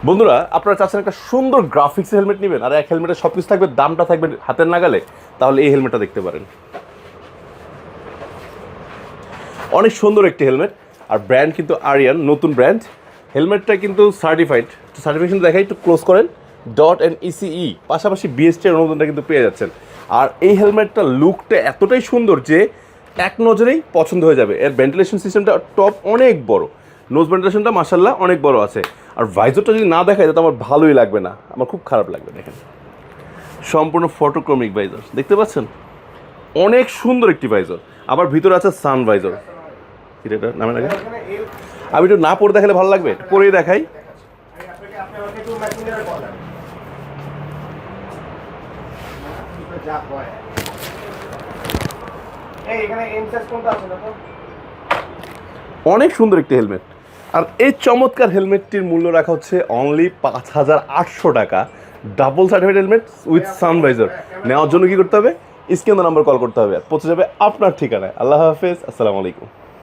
বন্ধুরা, আপনারা চাচ্ছেন একটা সুন্দর গ্রাফিক্স হেলমেট নেবেন আর এক হেলমেটের সব কিছু থাকবে, দামটা থাকবে হাতের নাগালে, তাহলে এই হেলমেটটা দেখতে পারেন। অনেক সুন্দর একটি হেলমেট, আর ব্র্যান্ড কিন্তু আরিয়ান, নতুন ব্র্যান্ড। হেলমেটটা কিন্তু সার্টিফাইড। সার্টিফিকেশন দেখাই, একটু ক্লোজ করেন। .NECE পাশাপাশি BST এর অনুমোদনটা কিন্তু পেয়ে যাচ্ছেন। আর এই হেলমেটটা লুকটা এতটাই সুন্দর যে এক নজরেই পছন্দ হয়ে যাবে। এর ভেন্টিলেশন সিস্টেমটা টপ অনেক বড়, নোজ ভেন্টিলেশনটা মাশাআল্লাহ অনেক বড় আছে। আর ভাইজরটা যদি না দেখায় তাহলে আমার ভালোই লাগবে না, আমার খুব খারাপ লাগবে। দেখেন, সম্পূর্ণ ফটোক্রমিক ভাইজর দেখতে পাচ্ছেন, অনেক সুন্দর একটি ভাইজর। আবার ভিতরে আছে সান ভাইজর। এটা নামে লাগে, আমি একটু না পরে দেখালে ভালো লাগবে, পরেই দেখাই। অনেক সুন্দর একটি হেলমেট। আর এই চমৎকার হেলমেটটির মূল্য রাখা হচ্ছে অনলি 5,800 টাকা। Double certified helmet with sun visor নেওয়ার জন্য কী করতে হবে? স্ক্রিনে নাম্বার কল করতে হবে, আর পৌঁছে যাবে আপনার ঠিকানায়। আল্লাহ হাফেজ, আসসালামু আলাইকুম।